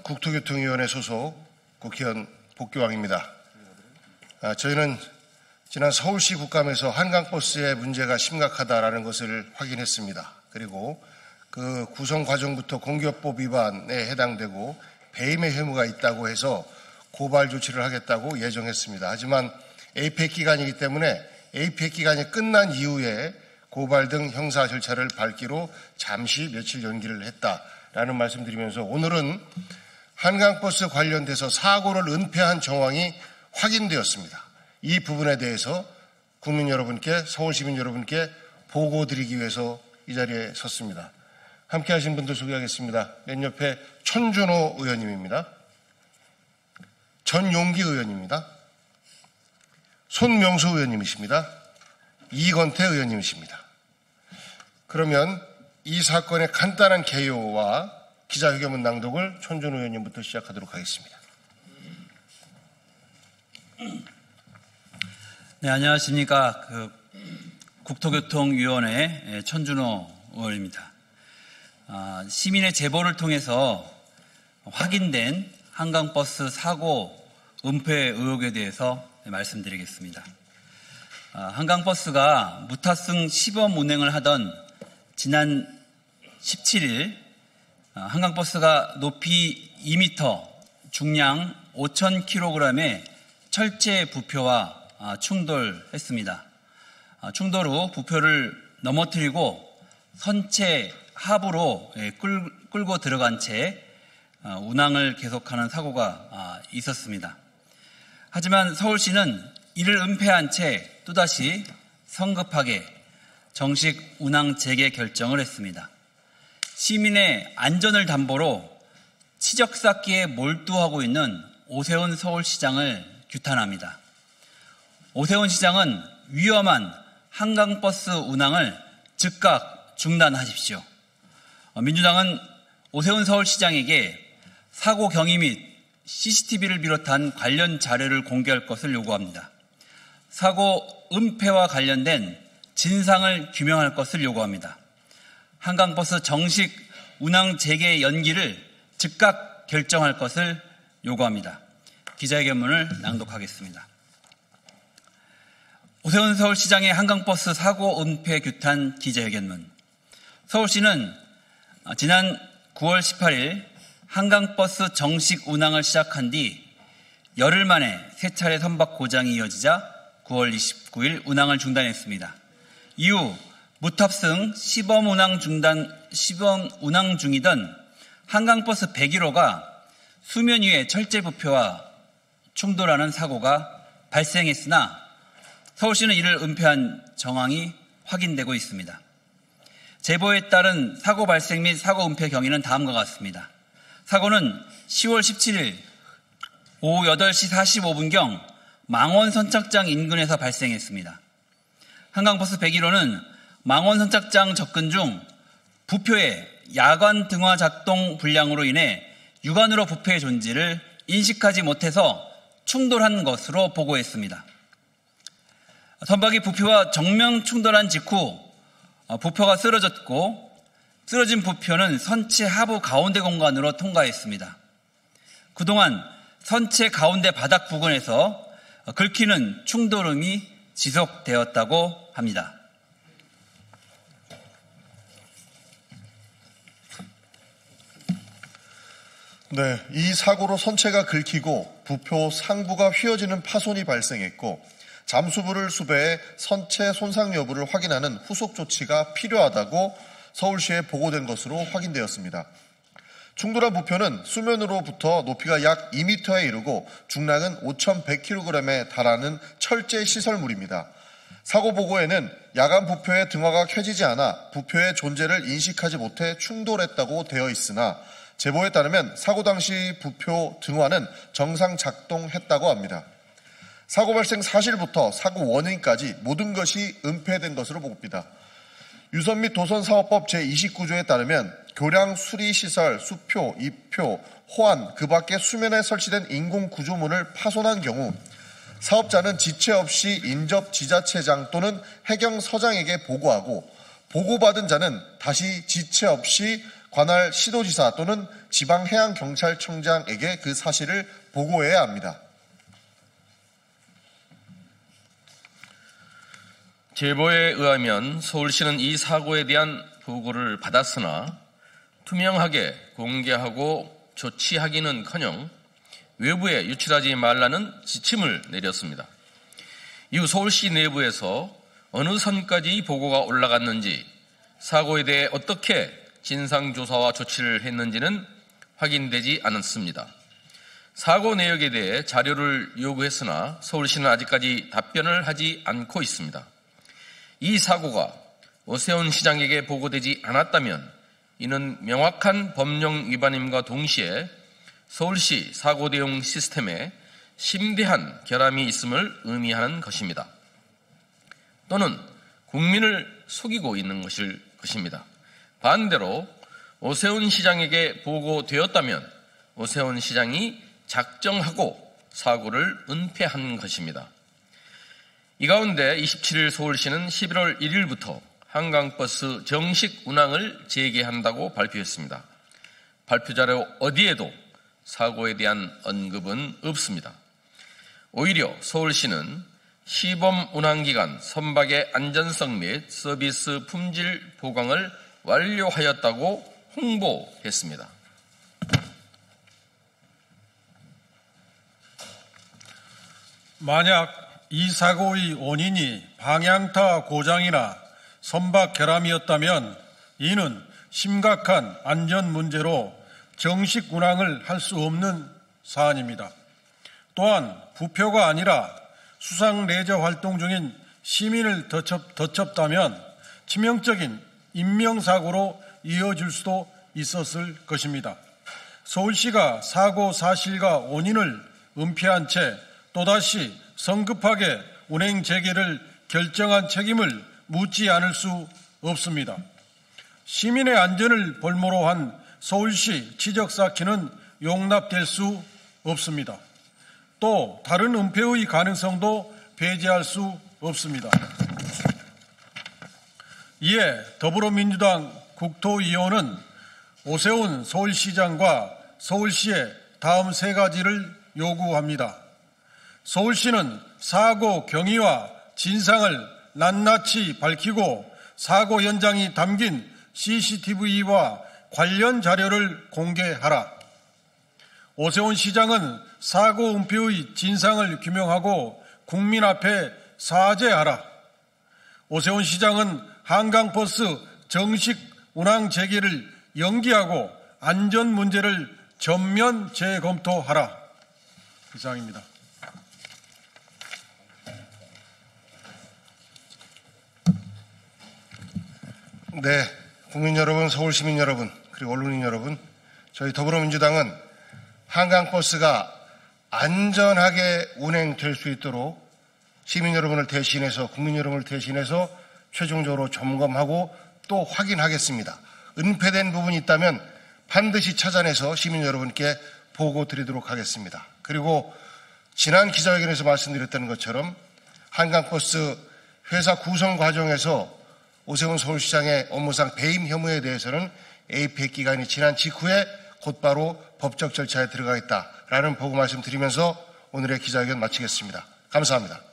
국토교통위원회 소속 국회의원 복교왕입니다. 저희는 지난 서울시 국감에서 한강버스의 문제가 심각하다라는 것을 확인했습니다. 그리고 그 구성 과정부터 공기업법 위반에 해당되고 배임의 혐의가 있다고 해서 고발 조치를 하겠다고 예정했습니다. 하지만 APEC 기간이기 때문에 APEC 기간이 끝난 이후에 고발 등 형사 절차를 밟기로 잠시 며칠 연기를 했다라는 말씀드리면서 오늘은 한강버스 관련돼서 사고를 은폐한 정황이 확인되었습니다. 이 부분에 대해서 국민 여러분께, 서울시민 여러분께 보고드리기 위해서 이 자리에 섰습니다. 함께 하신 분들 소개하겠습니다. 맨 옆에 천준호 의원님입니다. 전용기 의원입니다. 손명수 의원님이십니다. 이건태 의원님이십니다. 그러면 이 사건의 간단한 개요와 기자회견문 낭독을 천준호 의원님부터 시작하도록 하겠습니다. 네, 안녕하십니까. 국토교통위원회 천준호 의원입니다. 시민의 제보를 통해서 확인된 한강버스 사고 은폐 의혹에 대해서 말씀드리겠습니다. 한강버스가 무탑승 시범 운행을 하던 지난 17일 한강버스가 높이 2m, 중량 5,000kg의 철제 부표와 충돌했습니다. 충돌 후 부표를 넘어뜨리고 선체 하부로 끌고 들어간 채 운항을 계속하는 사고가 있었습니다. 하지만 서울시는 이를 은폐한 채 또다시 성급하게 정식 운항 재개 결정을 했습니다. 시민의 안전을 담보로 치적 쌓기에 몰두하고 있는 오세훈 서울시장을 규탄합니다. 오세훈 시장은 위험한 한강버스 운항을 즉각 중단하십시오. 민주당은 오세훈 서울시장에게 사고 경위 및 CCTV를 비롯한 관련 자료를 공개할 것을 요구합니다. 사고 은폐와 관련된 진상을 규명할 것을 요구합니다. 한강버스 정식 운항 재개 연기를 즉각 결정할 것을 요구합니다. 기자회견문을 낭독하겠습니다. 오세훈 서울시장의 한강버스 사고 은폐 규탄 기자회견문. 서울시는 지난 9월 18일 한강버스 정식 운항을 시작한 뒤 열흘 만에 세 차례 선박 고장이 이어지자 9월 29일 운항을 중단했습니다. 이후 무탑승 시범 운항 중이던 한강버스 101호가 수면 위의 철제 부표와 충돌하는 사고가 발생했으나 서울시는 이를 은폐한 정황이 확인되고 있습니다. 제보에 따른 사고 발생 및 사고 은폐 경위는 다음과 같습니다. 사고는 10월 17일 오후 8시 45분경 망원 선착장 인근에서 발생했습니다. 한강버스 101호는 망원 선착장 접근 중 부표의 야간 등화 작동 불량으로 인해 육안으로 부표의 존재를 인식하지 못해서 충돌한 것으로 보고했습니다. 선박이 부표와 정면 충돌한 직후 부표가 쓰러졌고 쓰러진 부표는 선체 하부 가운데 공간으로 통과했습니다. 그동안 선체 가운데 바닥 부근에서 긁히는 충돌음이 지속되었다고 합니다. 네, 이 사고로 선체가 긁히고 부표 상부가 휘어지는 파손이 발생했고 잠수부를 수배해 선체 손상 여부를 확인하는 후속 조치가 필요하다고 서울시에 보고된 것으로 확인되었습니다. 충돌한 부표는 수면으로부터 높이가 약 2m에 이르고 중량은 5,100kg에 달하는 철제 시설물입니다. 사고 보고에는 야간 부표의 등화가 켜지지 않아 부표의 존재를 인식하지 못해 충돌했다고 되어 있으나 제보에 따르면 사고 당시 부표 등화는 정상 작동했다고 합니다. 사고 발생 사실부터 사고 원인까지 모든 것이 은폐된 것으로 봅니다. 유선 및 도선사업법 제29조에 따르면 교량 수리시설, 수표, 입표, 호안, 그 밖에 수면에 설치된 인공구조물을 파손한 경우 사업자는 지체 없이 인접 지자체장 또는 해경서장에게 보고하고 보고받은 자는 다시 지체 없이 관할 시도지사 또는 지방해양경찰청장에게 그 사실을 보고해야 합니다. 제보에 의하면 서울시는 이 사고에 대한 보고를 받았으나 투명하게 공개하고 조치하기는커녕 외부에 유출하지 말라는 지침을 내렸습니다. 이후 서울시 내부에서 어느 선까지 보고가 올라갔는지, 사고에 대해 어떻게 진상조사와 조치를 했는지는 확인되지 않았습니다. 사고 내역에 대해 자료를 요구했으나 서울시는 아직까지 답변을 하지 않고 있습니다. 이 사고가 오세훈 시장에게 보고되지 않았다면 이는 명확한 법령 위반임과 동시에 서울시 사고 대응 시스템에 심대한 결함이 있음을 의미하는 것입니다. 또는 국민을 속이고 있는 것일 것입니다. 반대로 오세훈 시장에게 보고되었다면 오세훈 시장이 작정하고 사고를 은폐한 것입니다. 이 가운데 27일 서울시는 11월 1일부터 한강버스 정식 운항을 재개한다고 발표했습니다. 발표 자료 어디에도 사고에 대한 언급은 없습니다. 오히려 서울시는 시범 운항기간 선박의 안전성 및 서비스 품질 보강을 완료하였다고 홍보했습니다. 만약 이 사고의 원인이 방향타 고장이나 선박 결함이었다면 이는 심각한 안전 문제로 정식 운항을 할 수 없는 사안입니다. 또한 부표가 아니라 수상 레저 활동 중인 시민을 덧쳤다면 치명적인 인명사고로 이어질 수도 있었을 것입니다. 서울시가 사고 사실과 원인을 은폐한 채 또다시 성급하게 운행 재개를 결정한 책임을 묻지 않을 수 없습니다. 시민의 안전을 볼모로 한 서울시 치적 쌓기는 용납될 수 없습니다. 또 다른 은폐의 가능성도 배제할 수 없습니다. 이에 더불어민주당 국토위원은 오세훈 서울시장과 서울시에 다음 세 가지를 요구합니다. 서울시는 사고 경위와 진상을 낱낱이 밝히고 사고 현장이 담긴 CCTV와 관련 자료를 공개하라. 오세훈 시장은 사고 은폐의 진상을 규명하고 국민 앞에 사죄하라. 오세훈 시장은 한강버스 정식 운항 재개를 연기하고 안전 문제를 전면 재검토하라. 이상입니다. 네, 국민 여러분, 서울 시민 여러분, 그리고 언론인 여러분, 저희 더불어민주당은 한강버스가 안전하게 운행될 수 있도록 시민 여러분을 대신해서, 국민 여러분을 대신해서 최종적으로 점검하고 또 확인하겠습니다. 은폐된 부분이 있다면 반드시 찾아내서 시민 여러분께 보고 드리도록 하겠습니다. 그리고 지난 기자회견에서 말씀드렸던 것처럼 한강버스 회사 구성 과정에서 오세훈 서울시장의 업무상 배임 혐의에 대해서는 APEC 기간이 지난 직후에 곧바로 법적 절차에 들어가겠다라는 보고 말씀드리면서 오늘의 기자회견 마치겠습니다. 감사합니다.